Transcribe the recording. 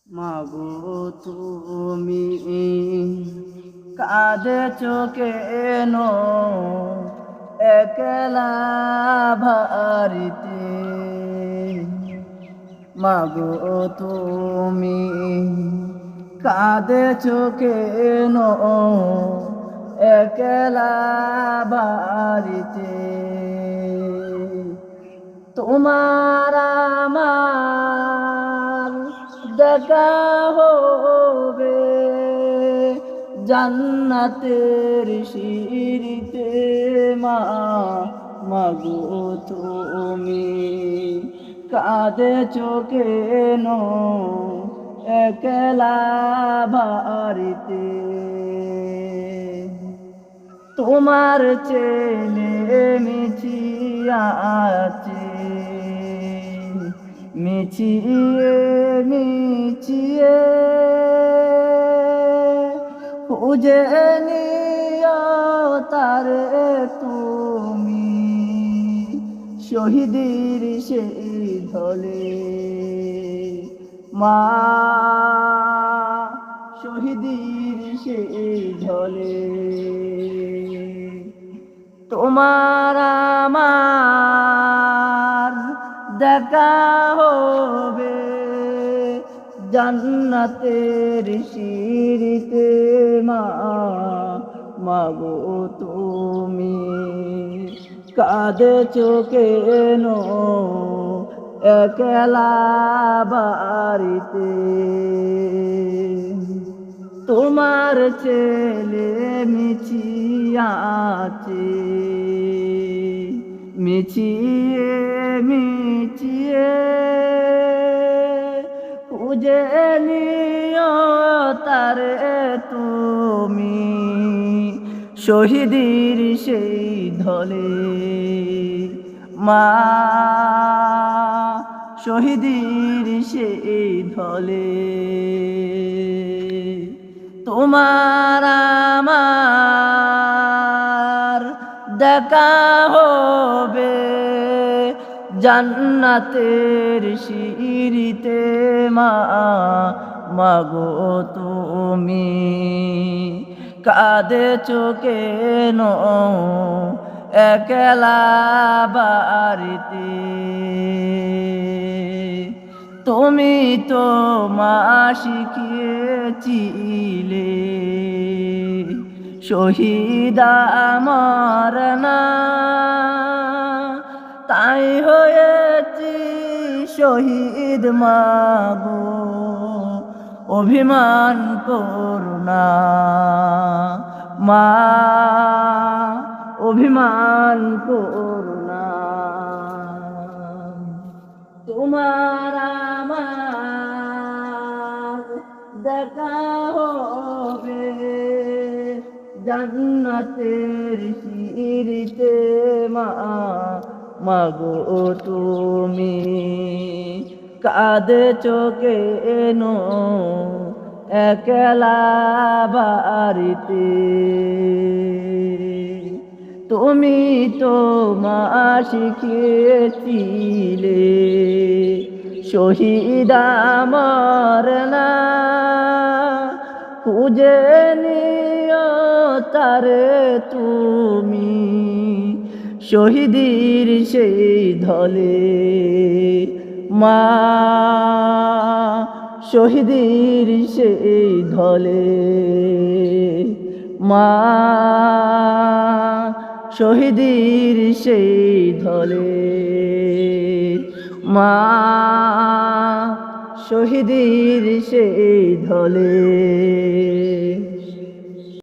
মাগো তুমি কাঁদেছো কেন একলা ভারিতে? মাগো তুমি কাঁদেছো কেন একলা বাড়িতে? তোমার আমার দেখা হবে জান্নাতের সিঁড়িতে। মাগো তুমি কাঁদেছো কেন একলা বাড়িতে? তোমার ছেলে মিছিয়া আছে, মিছিয়ে মিছিয়ে খুঁজে নিও তারে তুমি শহীদের সেই ঢলে। মা শহীদের সেই ঢলে তোমার আমার দেখা হবে জান্নাতের সিঁড়িতে। মাগো তুমি কাঁদেছো কেন একলা বাড়িতে? তোমার ছেলে মিছিয়া আছে, মিছিয়ে মিছিয়ে খুঁজে নিও তারে তুমি শহীদের সেই ঢলে। মা শহীদের সেই ঢলে তোমার আমার দেখা হবে জান্নাতের সিঁড়িতে। মাগো তুমি কাঁদেছো কেন একলা বাড়িতে? তুমি তো মা শিখিয়েছিলে শহীদ আমার না, তাই হয়েছি শহীদ। মাগো অভিমান করো না, মা অভিমান করো না। তোমার আমার দেখা হবে জান্নাতের সিঁড়িতে। মাগো তুমি কাঁদেছো কেন একলা বাড়িতে? তুমি তো মা শিখিয়েছিলে শহীদ আমার না, খুঁজে নিও তারে তুমি শহীদের সেই ঢলে। মা শহীদের সেই ঢলে, মা শহীদের সেই ঢলে, মা শহীদের সেই ঢলে।